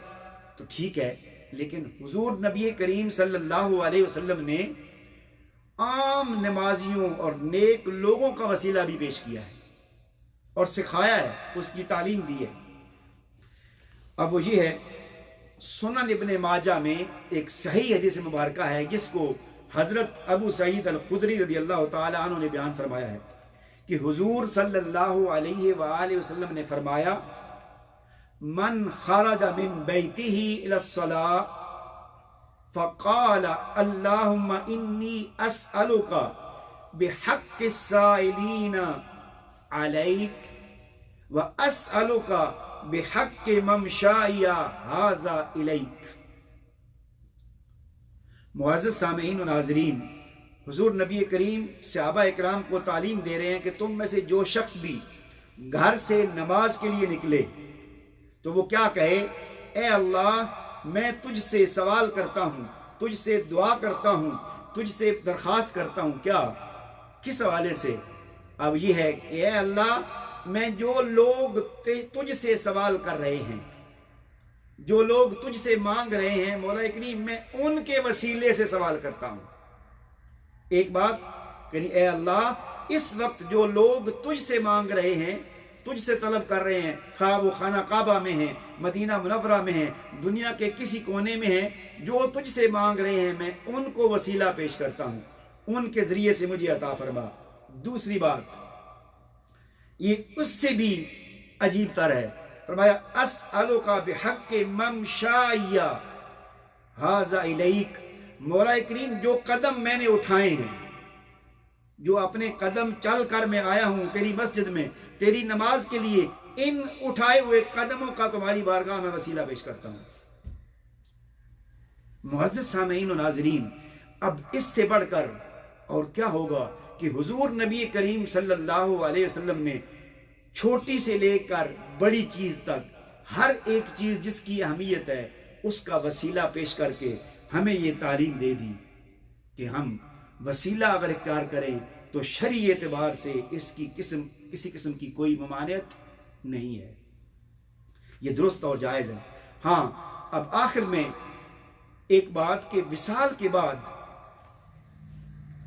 तो ठीक है, लेकिन हुजूर नबी करीम सल्लल्लाहु अलैहि वसल्लम ने आम नमाजियों और नेक लोगों का वसीला भी पेश किया है और सिखाया है, उसकी तालीम दी है। अब वो ये है, सुनन इब्ने माजा में एक सही हदीस मुबारका है जिसको हजरत अबू सईद अल खुदरी रदियल्लाहु ताला अन्हु ने बयान फरमाया है कि हुजूर सल्लल्लाहु अलैहि वसल्लम ने फरमाया, मन खरजा मिन बैतिही इला सलाह फ़क़ाल अल्लाहुम्मा इन्नी अस्अलुका बिहक़्क़ि साइलीना अलैक व अस्अलुका बिहक़्क़ि ममशाइया हाज़ा इलैक। मुअज़्ज़ज़ सामीईन व नाज़रीन, हुजूर नबी करीम सहाबा इकराम को तालीम दे रहे हैं कि तुम में से जो शख्स भी घर से नमाज के लिए निकले तो वो क्या कहे, ए अल्लाह मैं तुझसे सवाल करता हूँ, तुझसे दुआ करता हूँ, तुझसे दरख्वास्त करता हूँ। क्या, किस हवाले से? अब ये है कि ए अल्लाह मैं जो लोग तुझसे सवाल कर रहे हैं, जो लोग तुझसे मांग रहे हैं, मौला करीम मैं उनके वसीले से सवाल करता हूँ। एक बात यानी ए अल्लाह इस वक्त जो लोग तुझसे मांग रहे हैं, तुझसे तलब कर रहे हैं, खा वो खाना काबा में है, मदीना मुनव्वरा में है, दुनिया के किसी कोने में है, जो तुझसे मांग रहे हैं मैं उनको वसीला पेश करता हूँ, उनके जरिए से मुझे अता फरमा। दूसरी बात ये उससे भी अजीब तर है, फरमाया अस्अलुका बिहक़्क़ि ममशाइया हाज़ा इलैक, मौला करीम जो कदम मैंने उठाए हैं, जो अपने कदम चल कर मैं आया हूं तेरी मस्जिद में तेरी नमाज के लिए, इन उठाए हुए कदमों का तुम्हारी बारगाह में वसीला पेश करता हूं। मुअज़्ज़ज़ सामीईन व नाज़रीन, अब इससे बढ़कर और क्या होगा कि हुजूर नबी करीम सल्लल्लाहु अलैहि वसल्लम ने छोटी से लेकर बड़ी चीज तक हर एक चीज जिसकी अहमियत है उसका वसीला पेश करके हमें ये तालीम दे दी कि हम वसीला अगर इख्तियार करें तो शरई एतबार से इसकी किसी किस्म की कोई ममानियत नहीं है, ये दुरुस्त और जायज़ है। हाँ, अब आखिर में एक बात के विसाल के बाद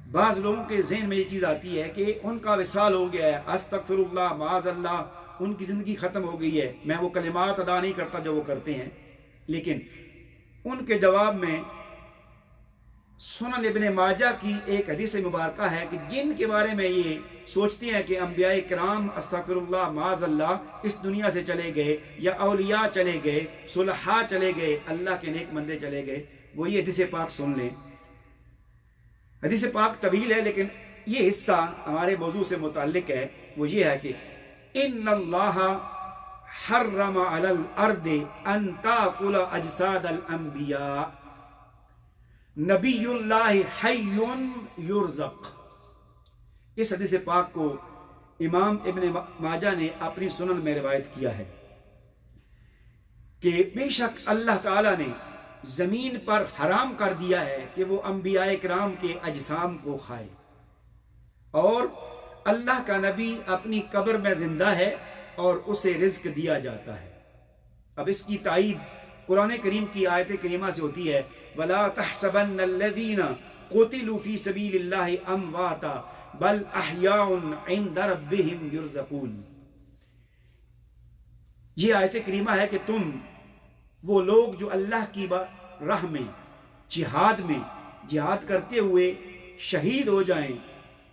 बाज़ लोगों के ज़हन में ये चीज़ आती है कि उनका विसाल हो गया है, अस्तगफिरुल्लाह माज़अल्लाह, उनकी ज़िंदगी ख़त्म हो गई है, मैं वो कलिमात अदा नहीं करता जो वो करते हैं। लेकिन उनके जवाब में सुनन इब्ने माजा की एक हदीस मुबारका है कि जिनके बारे में ये सोचते हैं कि अंबिया किराम अस्तगफिरुल्लाह माज़अल्लाह इस दुनिया से चले गए, या औलिया चले गए, सुलहा चले गए, अल्लाह के नेक बंदे चले गए, वो ये हदीस पाक सुन लें। हदीस पाक तवील है लेकिन ये हिस्सा हमारे मौजू से मुताल्लिक है। वो ये है कि इन्नल्लाह हर्रमा अलल अर्दि अन ताकुला अजसादल अंबिया नबीयुल्लाहि हय्युन युरज़क़। इस हदीस पाक को इमाम इब्ने माजा ने अपनी सुनन में रिवायत किया है कि बेशक अल्लाह ताला ने जमीन पर हराम कर दिया है कि वो अंबिया किराम के अजसाम को खाए, और अल्लाह का नबी अपनी कब्र में जिंदा है और उसे रिज्क दिया जाता है। अब इसकी तायीद कुरान करीम की आयत करीमा से होती है, वला तहसबन्नल्लज़ीना क़ुतिलू फ़ी सबीलिल्लाहि अमवाता बल अहयाउन इंद रब्बिहिम युरज़क़ून। ये आयत करीमा है कि तुम वो लोग जो अल्लाह की राह में जिहाद करते हुए शहीद हो जाएं,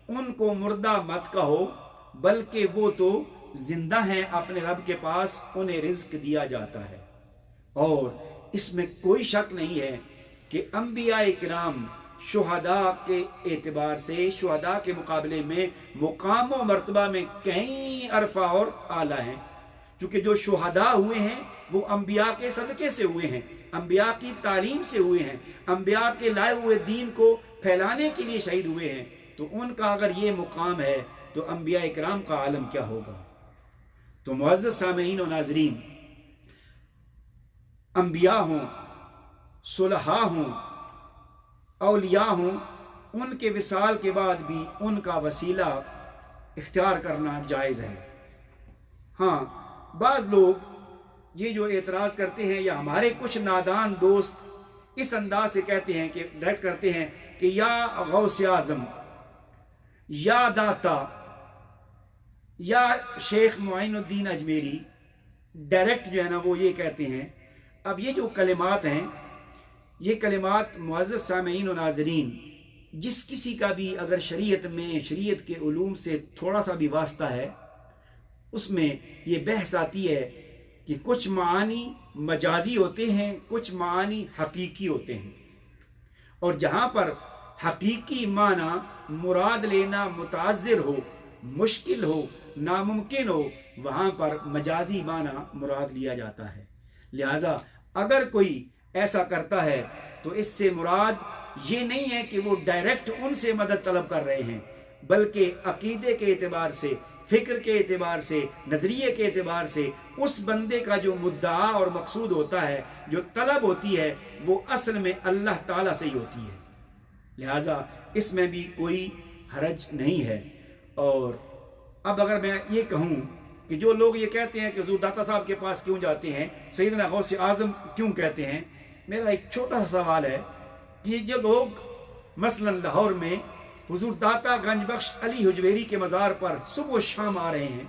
उनको मुर्दा मत कहो, बल्कि वो तो जिंदा हैं, अपने रब के पास उन्हें रिज्क दिया जाता है। और इसमें कोई शक नहीं है कि अंबिया इकराम शुहदा के एतबार से, शुहदा के मुकाबले में मुकाम व मर्तबा में कई अरफा और आला हैं। क्योंकि जो शुहदा हुए हैं वो अंबिया के सदक़े से हुए हैं, अंबिया की तालीम से हुए हैं, अंबिया के लाए हुए दीन को फैलाने के लिए शहीद हुए हैं। तो उनका अगर ये मुकाम है तो अंबिया इकराम का आलम क्या होगा। तो मुअज़्ज़ज़ सामीईन और नाज़रीन, अंबिया हों, सुलहा हों, औलिया हों, उनके विसाल के बाद भी उनका वसीला इख्तियार करना जायज़ है। हाँ, बाज़ लोग ये जो एतराज़ करते हैं, या हमारे कुछ नादान दोस्त इस अंदाज से कहते हैं कि डायरेक्ट करते हैं कि या गौसे आज़म, या दाता, या शेख मुइनुद्दीन अजमेरी, डायरेक्ट जो है ना वो ये कहते हैं। अब ये जो कलिमात हैं, ये कलिमात मुअज़्ज़ज़ सामीईन और नाज़रीन, जिस किसी का भी अगर शरीयत में, शरीयत के उलूम से थोड़ा सा भी वास्ता है, उसमें ये बहस आती है कि कुछ मानी मजाजी होते हैं, कुछ मानी हकीकी होते हैं। और जहाँ पर हकीकी माना मुराद लेना मुताज़िर हो, मुश्किल हो, नामुमकिन हो, वहाँ पर मजाजी माना मुराद लिया जाता है। लिहाजा अगर कोई ऐसा करता है तो इससे मुराद ये नहीं है कि वो डायरेक्ट उनसे मदद तलब कर रहे हैं, बल्कि अकीदे के एतबार से, फिक्र के एतबार से, नज़रिए के एतबार से उस बंदे का जो मुद्दा और मकसूद होता है, जो तलब होती है, वो असल में अल्लाह ताला से ही होती है। लिहाजा इसमें भी कोई हरज नहीं है। और अब अगर मैं ये कहूँ कि जो लोग ये कहते हैं कि हुजूर दाता साहब के पास क्यों जाते हैं, सैयदना गौसे आज़म क्यों कहते हैं, मेरा एक छोटा सा सवाल है कि ये जो लोग मसलन लाहौर में हुजूर दाता गंज बख्श अली हुजवेरी के मज़ार पर सुबह शाम आ रहे हैं,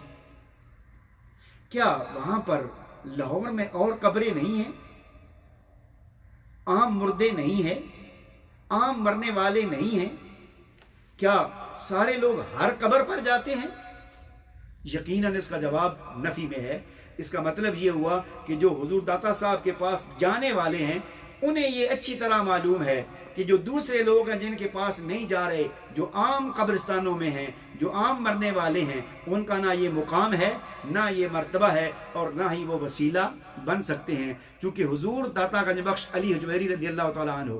क्या वहाँ पर लाहौर में और कब्रें नहीं हैं, आम मुर्दे नहीं हैं, आम मरने वाले नहीं हैं? क्या सारे लोग हर कब्र पर जाते हैं? यकीनन इसका जवाब नफी में है। इसका मतलब ये हुआ कि जो हुजूर दाता साहब के पास जाने वाले हैं, उन्हें ये अच्छी तरह मालूम है कि जो दूसरे लोग हैं जिनके पास नहीं जा रहे, जो आम कब्रिस्तानों में हैं, जो आम मरने वाले हैं, उनका ना ये मुकाम है, ना ये मर्तबा है, और ना ही वो वसीला बन सकते हैं। चूँकि हुजूर दाता गंज बख्श अली हुजवेरी रज़ियल्लाहु तआला अन्हु,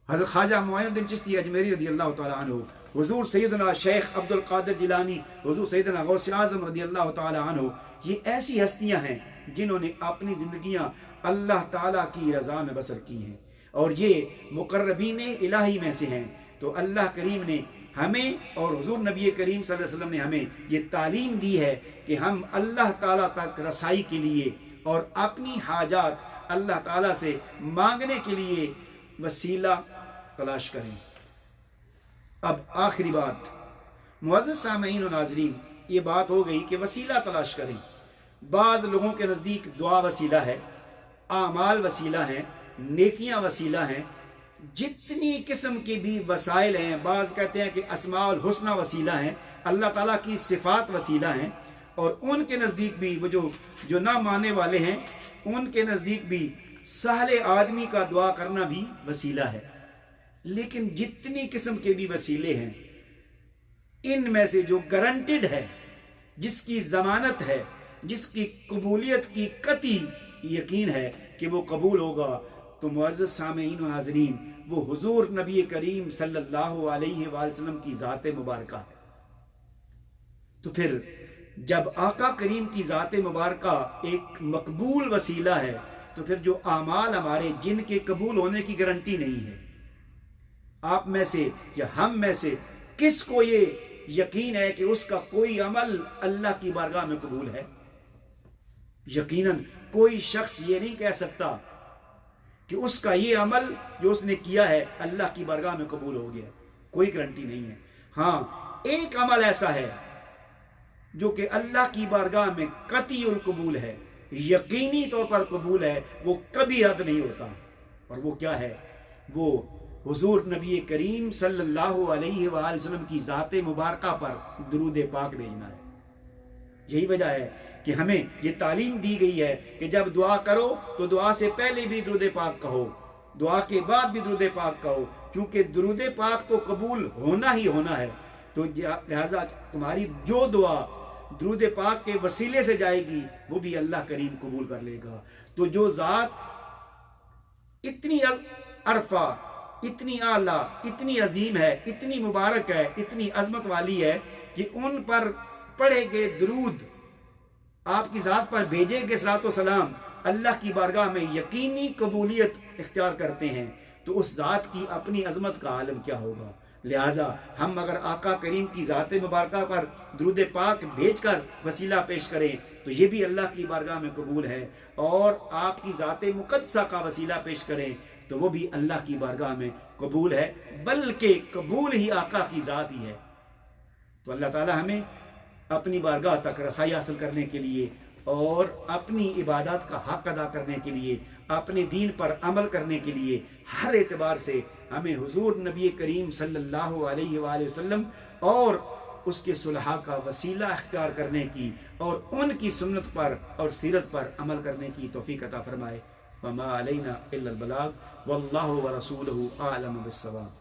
हज़रत ख्वाजा मुइनुद्दीन चिश्ती अजमेरी रज़ियल्लाहु तआला अन्हु, हुजूर सैयदना शेख अब्दुल कादिर जिलानी, हुजूर सैयदना गौसे आज़म रज़ियल्लाहु तआला अन्हु, ये ऐसी हस्तियां हैं जिन्होंने अपनी जिंदगियां अल्लाह ताला की रज़ा में बसर की हैं, और ये मुक़र्रबीन इलाही में से हैं। तो अल्लाह करीम ने हमें और हुजूर नबी करीम सल्लल्लाहु अलैहि वसल्लम ने हमें ये तालीम दी है कि हम अल्लाह ताला तक रसाई के लिए और अपनी हाजात अल्लाह ताला से मांगने के लिए वसीला तलाश करें। अब आखिरी बात, मुअज़्ज़ज़ सामीईन और नाज़रीन, ये बात हो गई कि वसीला तलाश करें। बाज़ लोगों के नज़दीक दुआ वसीला है, आमाल वसीला हैं, नेकियां वसीला हैं, जितनी किस्म के भी वसाइल हैं। बाज़ कहते हैं कि अस्माउल हुस्ना वसीला हैं, अल्लाह ताला की सिफ़ात वसीला हैं, और उनके नज़दीक भी वो जो ना मानने वाले हैं, उनके नज़दीक भी सहले आदमी का दुआ करना भी वसीला है। लेकिन जितनी किस्म के भी वसीले हैं, इनमें से जो गारंटेड है, जिसकी ज़मानत है, जिसकी कबूलियत की कती यकीन है कि वो कबूल होगा, तो मुअज़्ज़ज़ सामीईन और नाज़रीन, वो हुजूर नबी करीम सल्लल्लाहु अलैहि वसल्लम की ज़ात मुबारका है। तो फिर जब आका करीम की ज़ात मुबारका एक मकबूल वसीला है, तो फिर जो आमाल हमारे जिनके कबूल होने की गारंटी नहीं है, आप में से या हम में से किस को ये यकीन है कि उसका कोई अमल अल्लाह की बारगाह में कबूल है? यकीनन कोई शख्स ये नहीं कह सकता کہ اس کا یہ عمل جو اس نے کیا ہے اللہ کی بارگاہ میں قبول ہو گیا، کوئی گارنٹی نہیں ہے۔ ہاں ایک عمل ایسا ہے جو کہ اللہ کی بارگاہ میں قطعی القبول ہے، یقینی طور پر قبول ہے، وہ کبھی رد نہیں ہوتا، اور وہ کیا ہے؟ وہ حضور نبی کریم صلی اللہ علیہ وآلہ وسلم کی ذات مبارکہ پر درود پاک بھیجنا ہے۔ یہی وجہ ہے کہ ہمیں یہ تعلیم دی گئی ہے کہ جب دعا کرو تو دعا سے پہلے بھی درود پاک کہو، دعا کے بعد بھی درود پاک کہو، چونکہ درود پاک تو قبول ہونا ہی ہونا ہے۔ تو لہذا تمہاری جو دعا درود پاک کے وسیلے سے جائے گی وہ بھی اللہ کریم قبول کر لے گا۔ تو جو ذات اتنی عرفہ، اتنی اعلیٰ، اتنی عظیم ہے، اتنی مبارک ہے، اتنی عظمت والی ہے کہ ان پر پڑھے گئے درود آپ کی ذات پر بھیجے گئے صلاۃ و سلام اللہ کی بارگاہ میں یقینی قبولیت اختیار کرتے ہیں، تو اس ذات کی اپنی عظمت کا عالم کیا ہوگا۔ لہٰذا ہم اگر آقا کریم کی ذات مبارکہ پر درود پاک بھیج کر وسیلہ پیش کریں تو یہ بھی اللہ کی بارگاہ میں قبول ہے، اور آپ کی ذات مقدسہ کا وسیلہ پیش کریں تو وہ بھی اللہ کی بارگاہ میں قبول ہے، بلکہ قبول ہی آقا کی ذات ہی ہے۔ تو اللہ تعالی ہمیں اپنی بارگاہ تک رسائی حاصل کرنے کے لیے اور اپنی عبادات کا حق ادا کرنے کے لیے، اپنے دین پر عمل کرنے کے لیے ہر اعتبار سے ہمیں حضور نبی کریم صلی اللہ علیہ وآلہ وسلم اور اس کے صلحاء کا وسیلہ اختیار کرنے کی اور ان کی سنت پر اور سیرت پر عمل کرنے کی توفیق عطا فرمائے۔ وما علینا الا البلاغ واللہ ورسولہ اعلم بالصواب۔